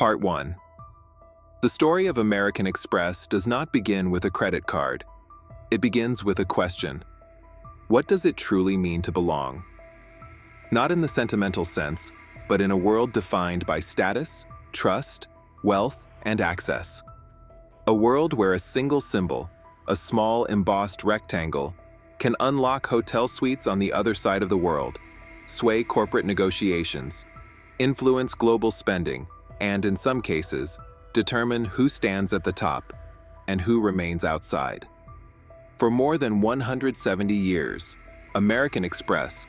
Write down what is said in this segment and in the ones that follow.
Part 1. The story of American Express does not begin with a credit card. It begins with a question. What does it truly mean to belong? Not in the sentimental sense, but in a world defined by status, trust, wealth, and access. A world where a single symbol, a small embossed rectangle, can unlock hotel suites on the other side of the world, sway corporate negotiations, influence global spending, and in some cases, determine who stands at the top and who remains outside. For more than 170 years, American Express,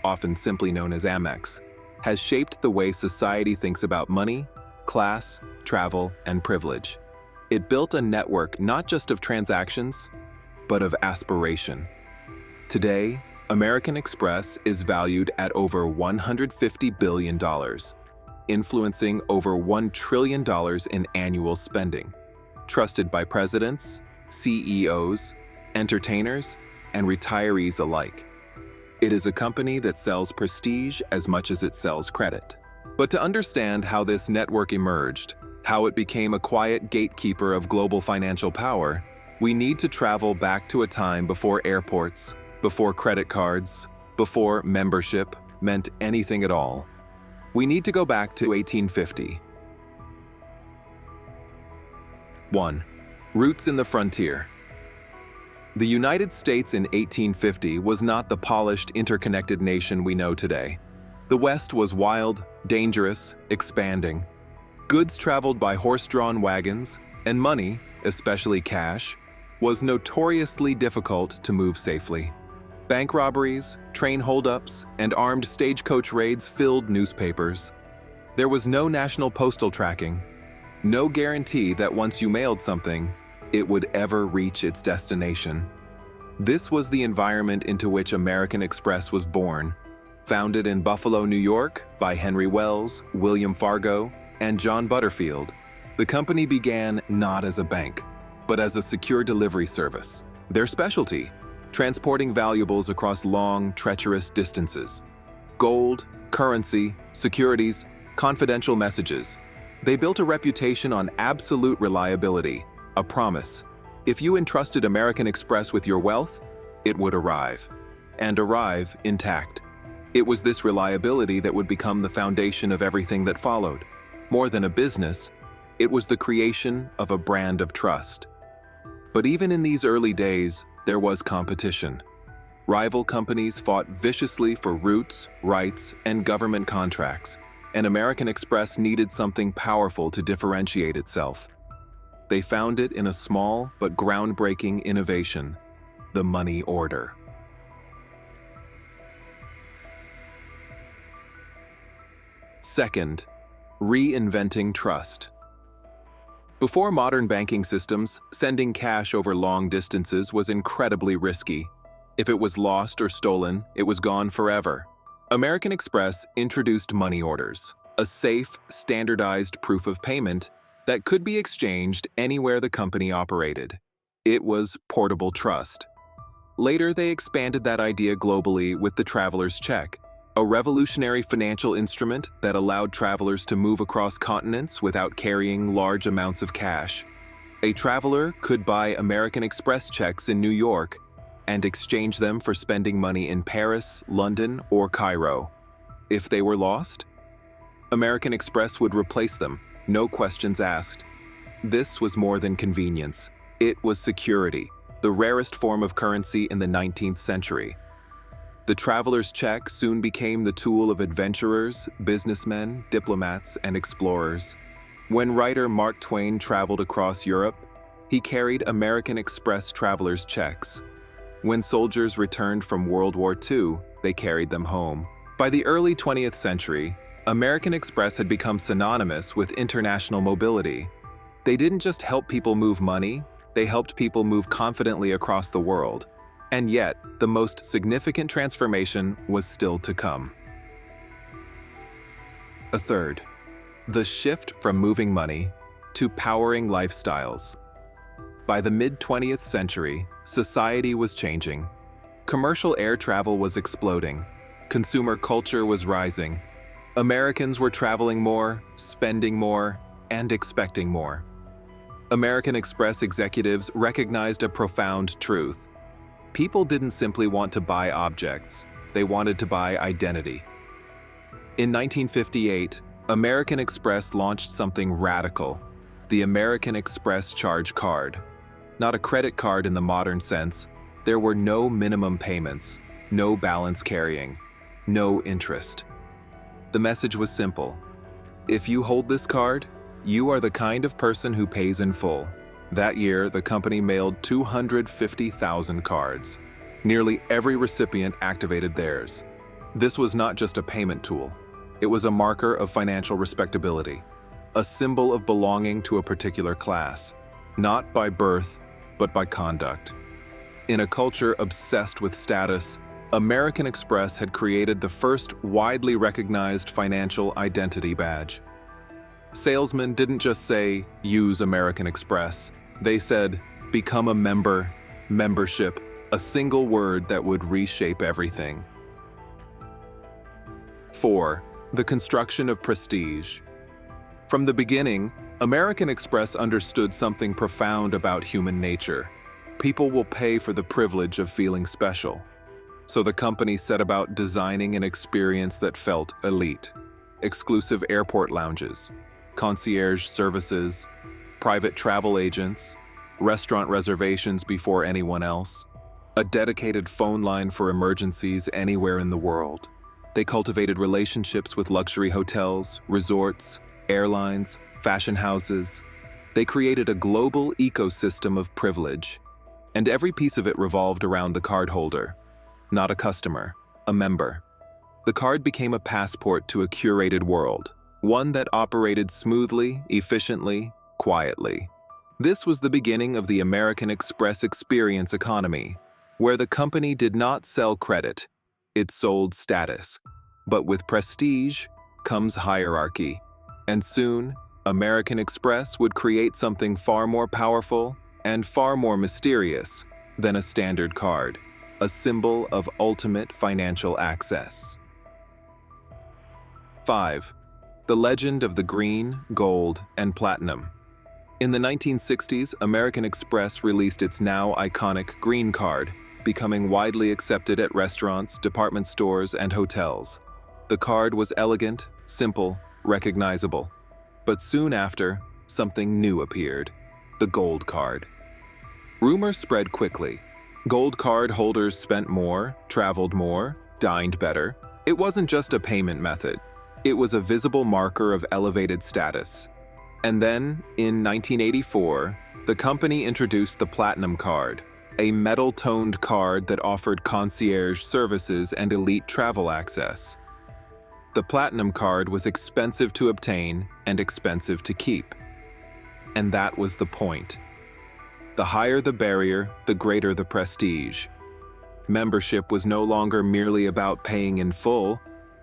often simply known as Amex, has shaped the way society thinks about money, class, travel, and privilege. It built a network not just of transactions, but of aspiration. Today, American Express is valued at over $150 billion, influencing over $1 trillion in annual spending, trusted by presidents, CEOs, entertainers, and retirees alike. It is a company that sells prestige as much as it sells credit. But to understand how this network emerged, how it became a quiet gatekeeper of global financial power, we need to travel back to a time before airports, before credit cards, before membership meant anything at all. We need to go back to 1850. 1. Roots in the frontier. The United States in 1850 was not the polished, interconnected nation we know today. The West was wild, dangerous, expanding. Goods traveled by horse-drawn wagons, and money, especially cash, was notoriously difficult to move safely. Bank robberies, train holdups, and armed stagecoach raids filled newspapers. There was no national postal tracking, no guarantee that once you mailed something, it would ever reach its destination. This was the environment into which American Express was born. Founded in Buffalo, New York, by Henry Wells, William Fargo, and John Butterfield, the company began not as a bank, but as a secure delivery service. Their specialty: transporting valuables across long, treacherous distances. Gold, currency, securities, confidential messages. They built a reputation on absolute reliability, a promise. If you entrusted American Express with your wealth, it would arrive, and arrive intact. It was this reliability that would become the foundation of everything that followed. More than a business, it was the creation of a brand of trust. But even in these early days, there was competition. Rival companies fought viciously for routes, rights, and government contracts, and American Express needed something powerful to differentiate itself. They found it in a small but groundbreaking innovation: the money order. Second, reinventing trust. Before modern banking systems, sending cash over long distances was incredibly risky. If it was lost or stolen, it was gone forever. American Express introduced money orders, a safe, standardized proof of payment that could be exchanged anywhere the company operated. It was portable trust. Later, they expanded that idea globally with the traveler's check, a revolutionary financial instrument that allowed travelers to move across continents without carrying large amounts of cash. A traveler could buy American Express checks in New York and exchange them for spending money in Paris, London, or Cairo. If they were lost, American Express would replace them, no questions asked. This was more than convenience. It was security, the rarest form of currency in the 19th century. The traveler's check soon became the tool of adventurers, businessmen, diplomats, and explorers. When writer Mark Twain traveled across Europe, he carried American Express traveler's checks. When soldiers returned from World War II, they carried them home. By the early 20th century, American Express had become synonymous with international mobility. They didn't just help people move money, they helped people move confidently across the world. And yet, the most significant transformation was still to come. A third, the shift from moving money to powering lifestyles. By the mid-20th century, society was changing. Commercial air travel was exploding. Consumer culture was rising. Americans were traveling more, spending more, and expecting more. American Express executives recognized a profound truth. People didn't simply want to buy objects, they wanted to buy identity. In 1958, American Express launched something radical, the American Express Charge Card. Not a credit card in the modern sense, there were no minimum payments, no balance carrying, no interest. The message was simple. If you hold this card, you are the kind of person who pays in full. That year, the company mailed 250,000 cards. Nearly every recipient activated theirs. This was not just a payment tool. It was a marker of financial respectability, a symbol of belonging to a particular class, not by birth, but by conduct. In a culture obsessed with status, American Express had created the first widely recognized financial identity badge. Salesmen didn't just say, "Use American Express." They said, "Become a member, membership," a single word that would reshape everything. 4. The construction of prestige. From the beginning, American Express understood something profound about human nature. People will pay for the privilege of feeling special. So the company set about designing an experience that felt elite. Exclusive airport lounges, concierge services, private travel agents, restaurant reservations before anyone else, a dedicated phone line for emergencies anywhere in the world. They cultivated relationships with luxury hotels, resorts, airlines, fashion houses. They created a global ecosystem of privilege, and every piece of it revolved around the cardholder, not a customer, a member. The card became a passport to a curated world, one that operated smoothly, efficiently, quietly. This was the beginning of the American Express experience economy, where the company did not sell credit, it sold status. But with prestige comes hierarchy, and soon, American Express would create something far more powerful and far more mysterious than a standard card, a symbol of ultimate financial access. 5. The legend of the green, gold, and platinum. In the 1960s, American Express released its now iconic green card, becoming widely accepted at restaurants, department stores, and hotels. The card was elegant, simple, recognizable. But soon after, something new appeared: the gold card. Rumors spread quickly. Gold card holders spent more, traveled more, dined better. It wasn't just a payment method. It was a visible marker of elevated status. And then, in 1984, the company introduced the Platinum Card, a metal-toned card that offered concierge services and elite travel access. The Platinum Card was expensive to obtain and expensive to keep. And that was the point. The higher the barrier, the greater the prestige. Membership was no longer merely about paying in full.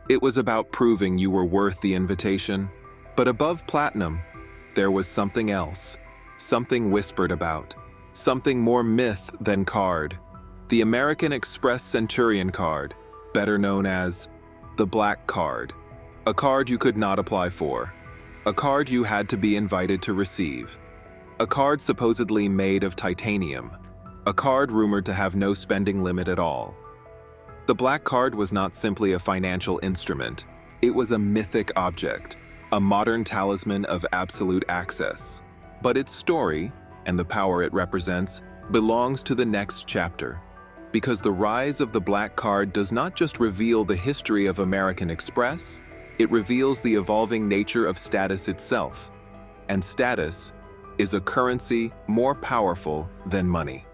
It was about proving you were worth the invitation. But above Platinum, there was something else, something whispered about, something more myth than card. The American Express Centurion Card, better known as the Black Card. A card you could not apply for. A card you had to be invited to receive. A card supposedly made of titanium. A card rumored to have no spending limit at all. The Black Card was not simply a financial instrument. It was a mythic object, a modern talisman of absolute access. But its story, and the power it represents, belongs to the next chapter. Because the rise of the Black Card does not just reveal the history of American Express, it reveals the evolving nature of status itself. And status is a currency more powerful than money.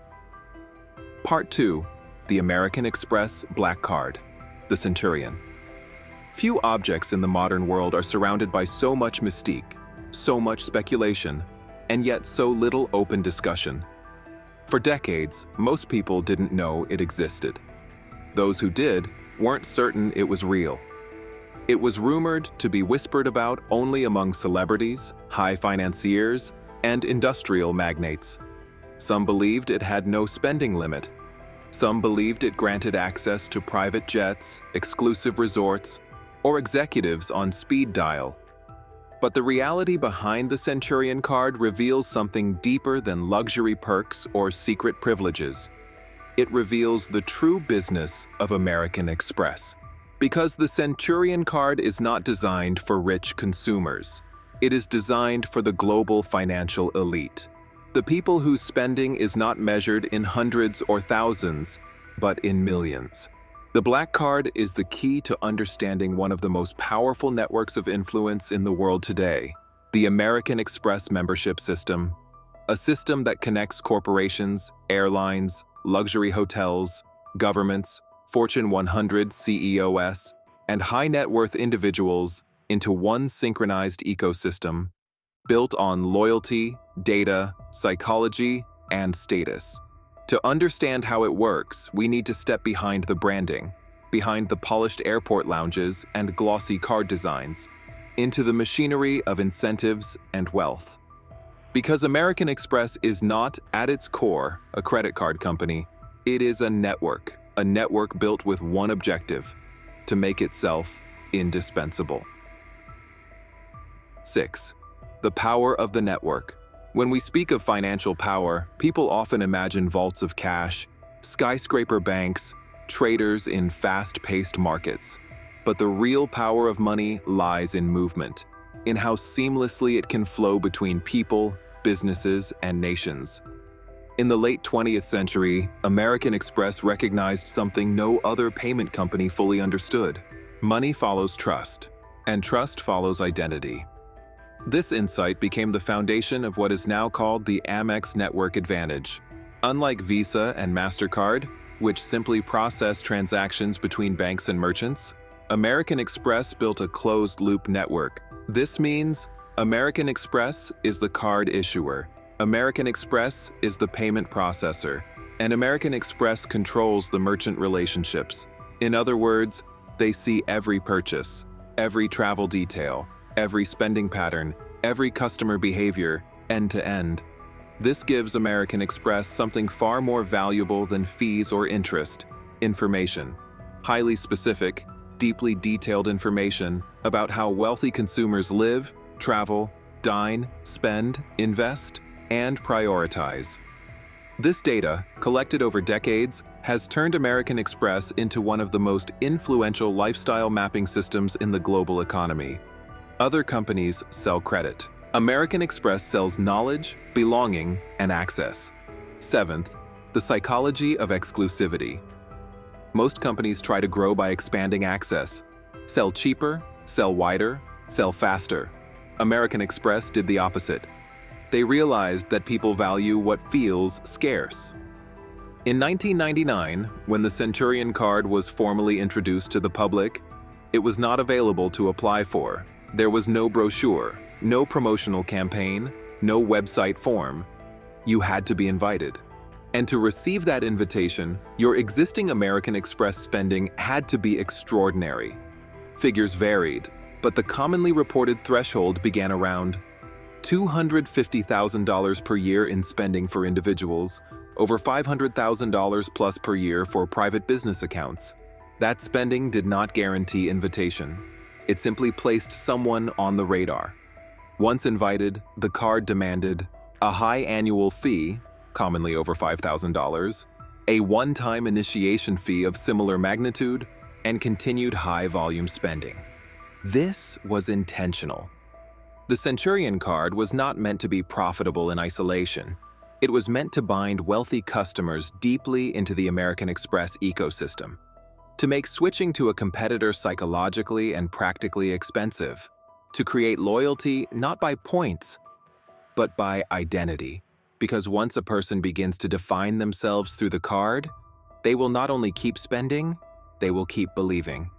Part 2. The American Express Black Card, the Centurion. Few objects in the modern world are surrounded by so much mystique, so much speculation, and yet so little open discussion. For decades, most people didn't know it existed. Those who did weren't certain it was real. It was rumored to be whispered about only among celebrities, high financiers, and industrial magnates. Some believed it had no spending limit. Some believed it granted access to private jets, exclusive resorts, or executives on speed dial. But the reality behind the Centurion card reveals something deeper than luxury perks or secret privileges. It reveals the true business of American Express. Because the Centurion card is not designed for rich consumers. It is designed for the global financial elite. The people whose spending is not measured in hundreds or thousands, but in millions. The Black Card is the key to understanding one of the most powerful networks of influence in the world today, the American Express membership system, a system that connects corporations, airlines, luxury hotels, governments, Fortune 100 CEOs, and high-net-worth individuals into one synchronized ecosystem built on loyalty, data, psychology, and status. To understand how it works, we need to step behind the branding, behind the polished airport lounges and glossy card designs, into the machinery of incentives and wealth. Because American Express is not, at its core, a credit card company, it is a network built with one objective: to make itself indispensable. 6. The power of the network. When we speak of financial power, people often imagine vaults of cash, skyscraper banks, traders in fast-paced markets. But the real power of money lies in movement, in how seamlessly it can flow between people, businesses, and nations. In the late 20th century, American Express recognized something no other payment company fully understood. Money follows trust, and trust follows identity. This insight became the foundation of what is now called the Amex Network Advantage. Unlike Visa and MasterCard, which simply process transactions between banks and merchants, American Express built a closed-loop network. This means American Express is the card issuer, American Express is the payment processor, and American Express controls the merchant relationships. In other words, they see every purchase, every travel detail, every spending pattern, every customer behavior, end to end. This gives American Express something far more valuable than fees or interest: information. Highly specific, deeply detailed information about how wealthy consumers live, travel, dine, spend, invest, and prioritize. This data, collected over decades, has turned American Express into one of the most influential lifestyle mapping systems in the global economy. Other companies sell credit. American Express sells knowledge, belonging, and access. 7th, the psychology of exclusivity. Most companies try to grow by expanding access. Sell cheaper, sell wider, sell faster. American Express did the opposite. They realized that people value what feels scarce. In 1999, when the Centurion card was formally introduced to the public, it was not available to apply for. There was no brochure, no promotional campaign, no website form. You had to be invited. And to receive that invitation, your existing American Express spending had to be extraordinary. Figures varied, but the commonly reported threshold began around $250,000 per year in spending for individuals, over $500,000 plus per year for private business accounts. That spending did not guarantee invitation. It simply placed someone on the radar. Once invited, the card demanded a high annual fee, commonly over $5,000, a one-time initiation fee of similar magnitude, and continued high-volume spending. This was intentional. The Centurion card was not meant to be profitable in isolation. It was meant to bind wealthy customers deeply into the American Express ecosystem, to make switching to a competitor psychologically and practically expensive, to create loyalty not by points, but by identity. Because once a person begins to define themselves through the card, they will not only keep spending, they will keep believing.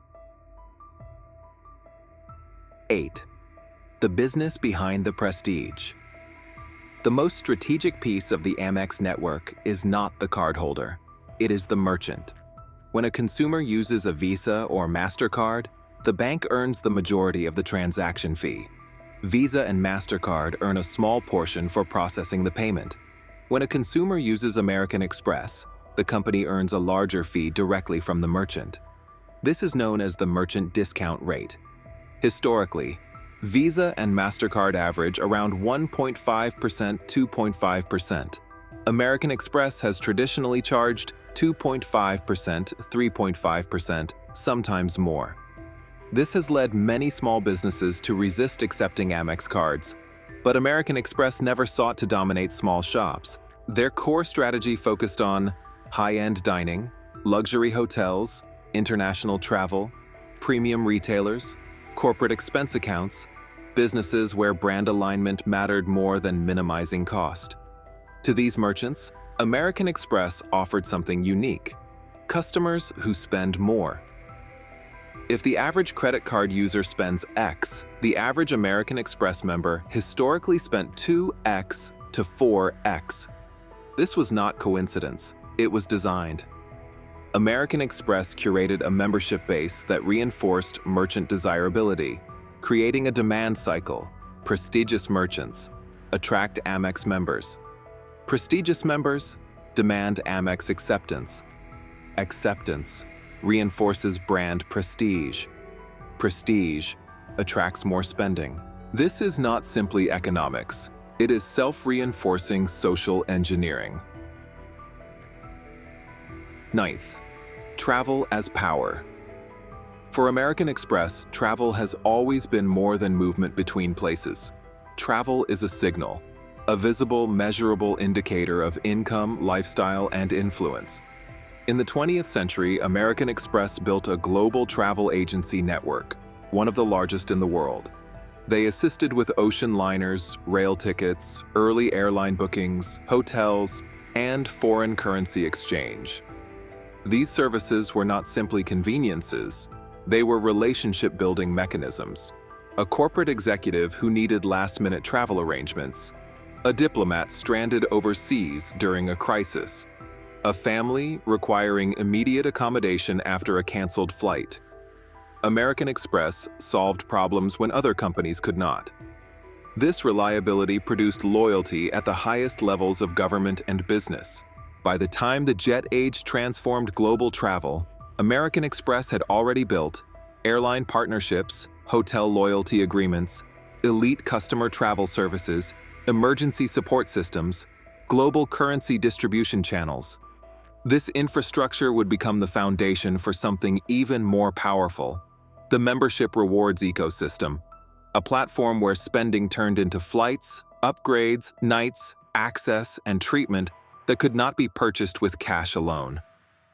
8. The business behind the prestige. The most strategic piece of the Amex network is not the cardholder. It is the merchant. When a consumer uses a Visa or MasterCard, the bank earns the majority of the transaction fee. Visa and MasterCard earn a small portion for processing the payment. When a consumer uses American Express, the company earns a larger fee directly from the merchant. This is known as the merchant discount rate. Historically, Visa and MasterCard average around 1.5% 2.5%. American Express has traditionally charged 2.5%, 3.5%, sometimes more. This has led many small businesses to resist accepting Amex cards, but American Express never sought to dominate small shops. Their core strategy focused on high-end dining, luxury hotels, international travel, premium retailers, corporate expense accounts, businesses where brand alignment mattered more than minimizing cost. To these merchants, American Express offered something unique: customers who spend more. If the average credit card user spends X, the average American Express member historically spent 2X to 4X. This was not coincidence, it was designed. American Express curated a membership base that reinforced merchant desirability, creating a demand cycle. Prestigious merchants attract Amex members. Prestigious members demand Amex acceptance. Acceptance reinforces brand prestige. Prestige attracts more spending. This is not simply economics. It is self-reinforcing social engineering. Ninth, travel as power. For American Express, travel has always been more than movement between places. Travel is a signal, a visible, measurable indicator of income, lifestyle, and influence. In the 20th century, American Express built a global travel agency network, one of the largest in the world. They assisted with ocean liners, rail tickets, early airline bookings, hotels, and foreign currency exchange. These services were not simply conveniences, they were relationship-building mechanisms. A corporate executive who needed last-minute travel arrangements, a diplomat stranded overseas during a crisis, a family requiring immediate accommodation after a canceled flight. American Express solved problems when other companies could not. This reliability produced loyalty at the highest levels of government and business. By the time the jet age transformed global travel, American Express had already built airline partnerships, hotel loyalty agreements, elite customer travel services, emergency support systems, global currency distribution channels. This infrastructure would become the foundation for something even more powerful: the membership rewards ecosystem, a platform where spending turned into flights, upgrades, nights, access, and treatment that could not be purchased with cash alone.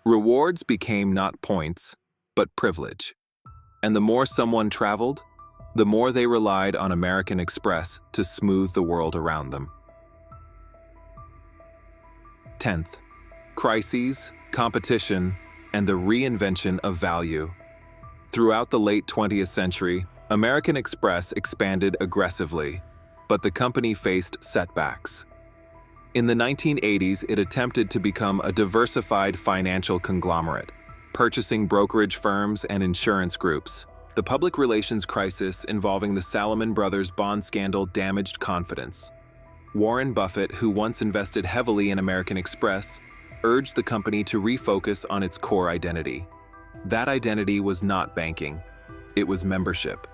Rewards became not points, but privilege. And the more someone traveled, the more they relied on American Express to smooth the world around them. 10th, crises, competition, and the reinvention of value. Throughout the late 20th century, American Express expanded aggressively, but the company faced setbacks. In the 1980s, it attempted to become a diversified financial conglomerate, purchasing brokerage firms and insurance groups. The public relations crisis involving the Salomon Brothers bond scandal damaged confidence. Warren Buffett, who once invested heavily in American Express, urged the company to refocus on its core identity. That identity was not banking, it was membership.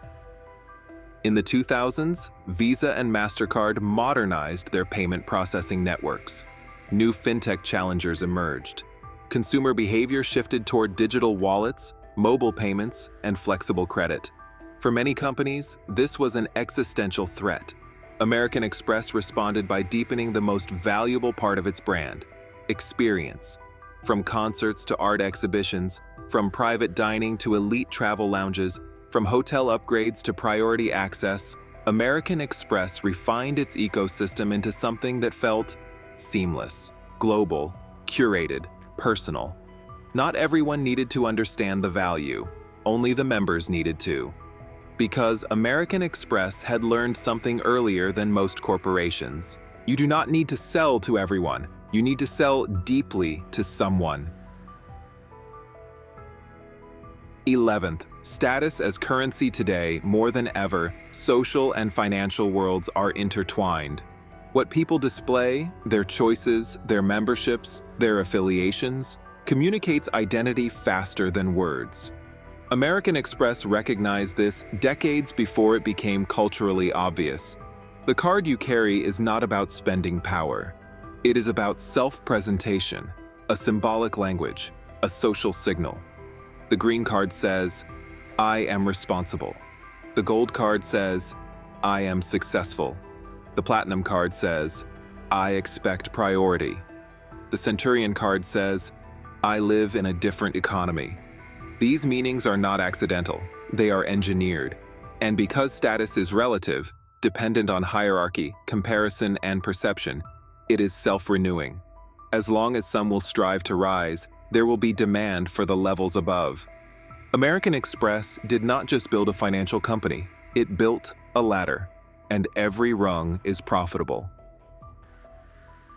In the 2000s, Visa and MasterCard modernized their payment processing networks. New fintech challengers emerged. Consumer behavior shifted toward digital wallets, mobile payments, and flexible credit. For many companies, this was an existential threat. American Express responded by deepening the most valuable part of its brand: experience. From concerts to art exhibitions, from private dining to elite travel lounges, from hotel upgrades to priority access, American Express refined its ecosystem into something that felt seamless, global, curated, personal. Not everyone needed to understand the value, only the members needed to. Because American Express had learned something earlier than most corporations. You do not need to sell to everyone, you need to sell deeply to someone. 11th, status as currency. Today, more than ever, social and financial worlds are intertwined. What people display, their choices, their memberships, their affiliations, communicates identity faster than words. American Express recognized this decades before it became culturally obvious. The card you carry is not about spending power. It is about self-presentation, a symbolic language, a social signal. The green card says, "I am responsible." The gold card says, "I am successful." The platinum card says, "I expect priority." The centurion card says, "I live in a different economy." These meanings are not accidental, they are engineered. And because status is relative, dependent on hierarchy, comparison, and perception, it is self-renewing. As long as some will strive to rise, there will be demand for the levels above. American Express did not just build a financial company, it built a ladder, and every rung is profitable.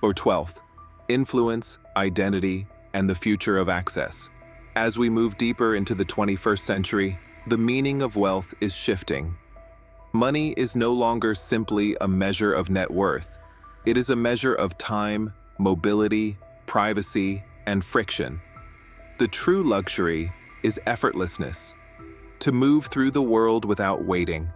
Or 12th, influence, identity, and the future of access. As we move deeper into the 21st century, the meaning of wealth is shifting. Money is no longer simply a measure of net worth. It is a measure of time, mobility, privacy, and friction. The true luxury is effortlessness. To move through the world without waiting,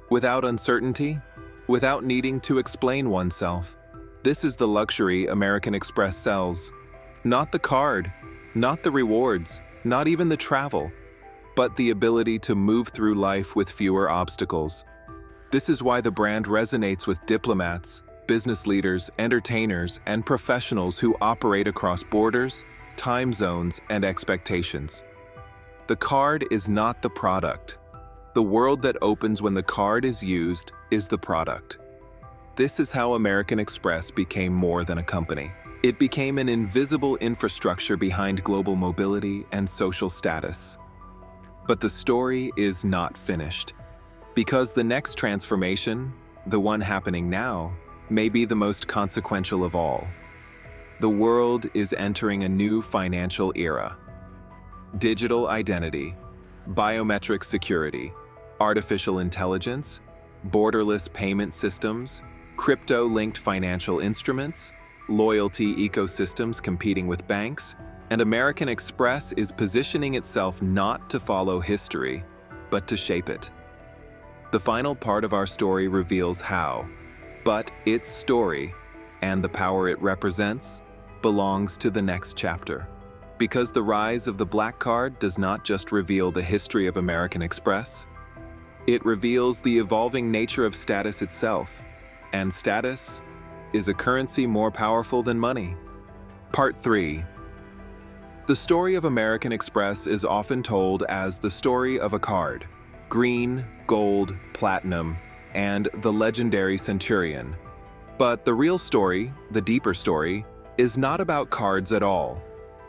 without uncertainty, without needing to explain oneself. This is the luxury American Express sells. Not the card, not the rewards, not even the travel, but the ability to move through life with fewer obstacles. This is why the brand resonates with diplomats, business leaders, entertainers, and professionals who operate across borders, time zones, and expectations. The card is not the product. The world that opens when the card is used is the product. This is how American Express became more than a company. It became an invisible infrastructure behind global mobility and social status. But the story is not finished. Because the next transformation, the one happening now, may be the most consequential of all. The world is entering a new financial era. Digital identity, biometric security, artificial intelligence, borderless payment systems, crypto-linked financial instruments, loyalty ecosystems competing with banks, and American Express is positioning itself not to follow history, but to shape it. The final part of our story reveals how, but its story, and the power it represents, belongs to the next chapter. Because the rise of the black card does not just reveal the history of American Express, it reveals the evolving nature of status itself, and status is a currency more powerful than money. Part 3. The story of American Express is often told as the story of a card: green, gold, platinum, and the legendary centurion. But the real story, the deeper story, is not about cards at all.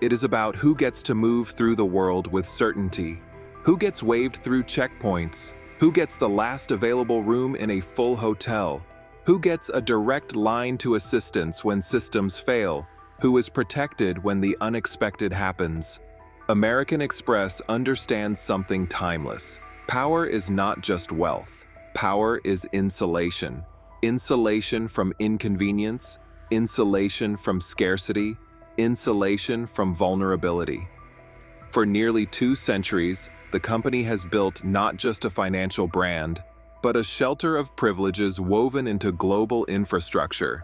It is about who gets to move through the world with certainty, who gets waved through checkpoints, who gets the last available room in a full hotel, who gets a direct line to assistance when systems fail, who is protected when the unexpected happens. American Express understands something timeless. Power is not just wealth. Power is insulation. Insulation from inconvenience, insulation from scarcity, insulation from vulnerability. For nearly 2 centuries, the company has built not just a financial brand, but a shelter of privileges woven into global infrastructure.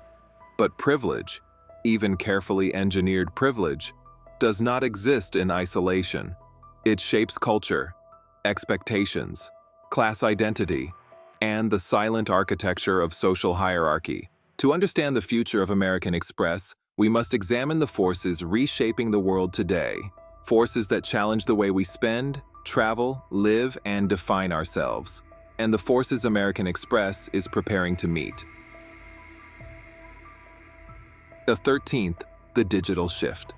But privilege, even carefully engineered privilege, does not exist in isolation. It shapes culture, expectations, class identity, and the silent architecture of social hierarchy. To understand the future of American Express, we must examine the forces reshaping the world today, forces that challenge the way we spend, travel, live, and define ourselves, and the forces American Express is preparing to meet. The 13th, the digital shift.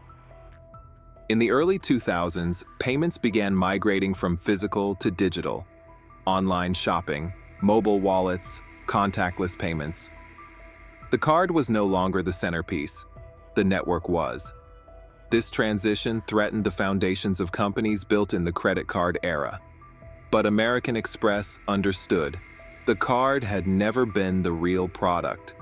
In the early 2000s, payments began migrating from physical to digital. Online shopping, mobile wallets, contactless payments. The card was no longer the centerpiece. The network was. This transition threatened the foundations of companies built in the credit card era. But American Express understood. The card had never been the real product.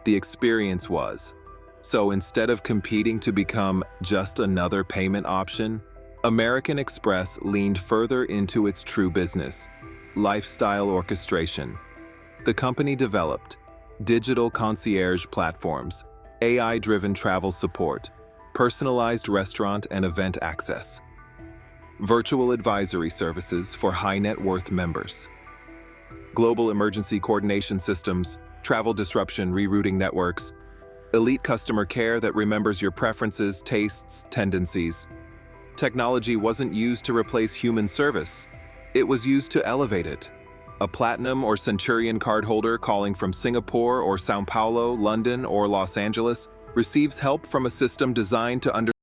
The experience was. So instead of competing to become just another payment option, American Express leaned further into its true business, lifestyle orchestration. The company developed digital concierge platforms, AI-driven travel support, personalized restaurant and event access, virtual advisory services for high-net-worth members, global emergency coordination systems, travel disruption rerouting networks, elite customer care that remembers your preferences, tastes, tendencies. Technology wasn't used to replace human service. It was used to elevate it. A Platinum or Centurion cardholder calling from Singapore or São Paulo, London, or Los Angeles receives help from a system designed to understand